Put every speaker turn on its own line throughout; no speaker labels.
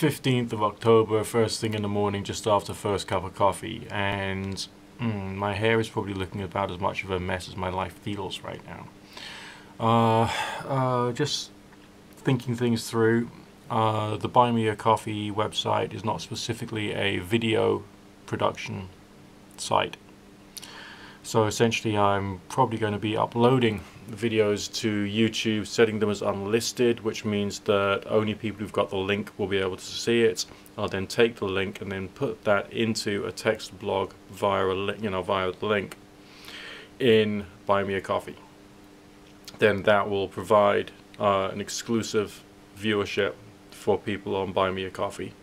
15th of October, first thing in the morning, just after first cup of coffee, and my hair is probably looking about as much of a mess as my life feels right now. Just thinking things through. The Buy Me a Coffee website is not specifically a video production site. So essentially I'm probably going to be uploading videos to YouTube, setting them as unlisted, which means that only people who've got the link will be able to see it. I'll then take the link and then put that into a text blog via via the link in Buy Me a Coffee. Then that will provide an exclusive viewership for people on Buy Me a Coffee,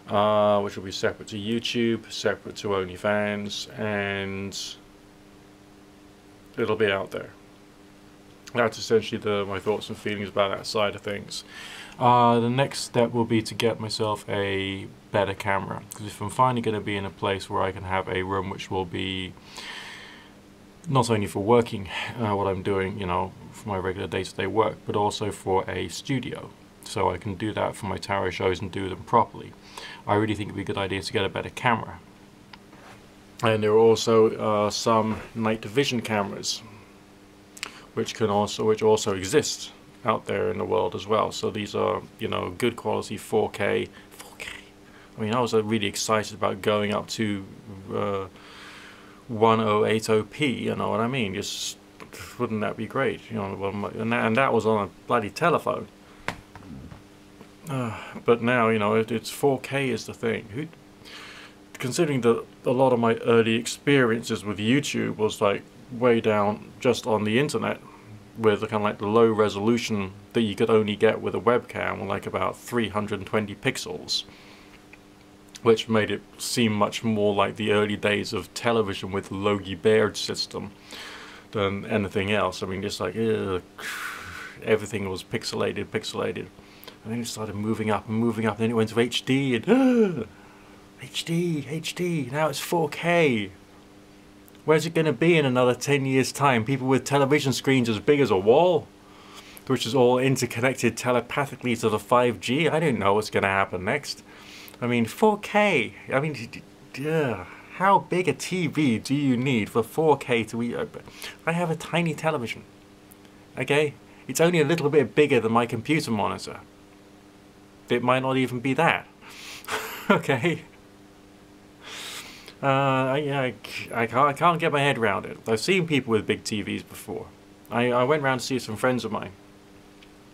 which will be separate to YouTube, separate to OnlyFans, and it'll be out there. That's essentially my thoughts and feelings about that side of things. The next step will be to get myself a better camera, because if I'm finally going to be in a place where I can have a room which will be not only for working what I'm doing, for my regular day-to-day work, but also for a studio, so I can do that for my tarot shows and do them properly. I really think it'd be a good idea to get a better camera. And there are also some night vision cameras which also exist out there in the world as well. So these are, good quality 4K. I mean, I was really excited about going up to 1080p, you know what I mean? Just, wouldn't that be great? And that was on a bloody telephone. But now, it's 4K is the thing. Considering that a lot of my early experiences with YouTube was like way down just on the internet, with kind of like the low resolution that you could only get with a webcam, like about 320 pixels, which made it seem much more like the early days of television with Logie Baird system than anything else. I mean, just like everything was pixelated, and then it started moving up, and then it went to HD, and HD, now it's 4K. Where's it going to be in another 10 years time? People with television screens as big as a wall, which is all interconnected telepathically to the 5G. I don't know what's going to happen next. I mean, 4K. I mean, how big a TV do you need for 4K to be open? I have a tiny television. Okay? It's only a little bit bigger than my computer monitor. It might not even be that. Okay? I can't get my head around it. I've seen people with big TVs before. I went round to see some friends of mine,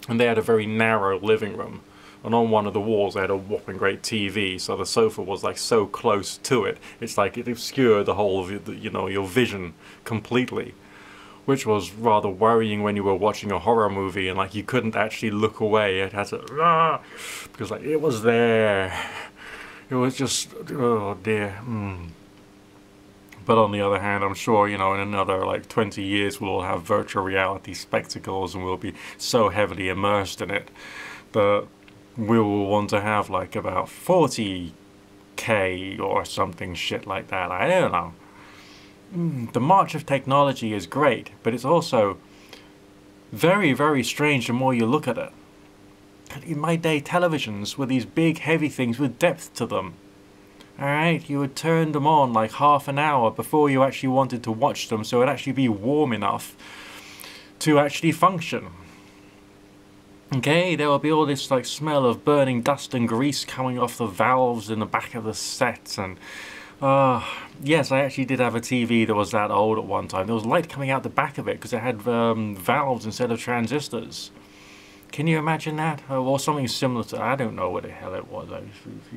and they had a very narrow living room, and on one of the walls they had a whopping great TV, so the sofa was like so close to it, it's like it obscured the whole of your vision completely, which was rather worrying when you were watching a horror movie and like you couldn't actually look away. It had to because like it was there. It was just, oh dear. But on the other hand, I'm sure, in another like 20 years we'll all have virtual reality spectacles and we'll be so heavily immersed in it that we will want to have like about 40K or something shit like that. I don't know. The march of technology is great, but it's also very, very strange the more you look at it. In my day, televisions were these big heavy things with depth to them. Alright, you would turn them on like half an hour before you actually wanted to watch them, so it'd actually be warm enough to actually function. Okay, there will be all this like smell of burning dust and grease coming off the valves in the back of the set, and yes, I actually did have a TV that was that old at one time. There was light coming out the back of it because it had valves instead of transistors. Can you imagine that? Or something similar to, I don't know what the hell it was.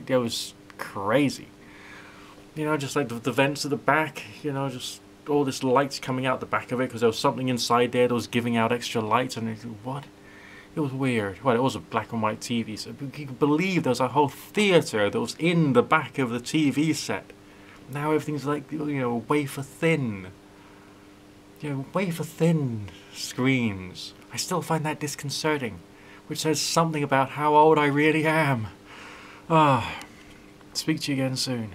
It was crazy. Just like the vents at the back, just all this lights coming out the back of it because there was something inside there that was giving out extra light. And what? It was weird. Well, it was a black and white TV, so you could believe there was a whole theatre that was in the back of the TV set. Now everything's like, wafer thin. Wafer thin screens. I still find that disconcerting, which says something about how old I really am. Speak to you again soon.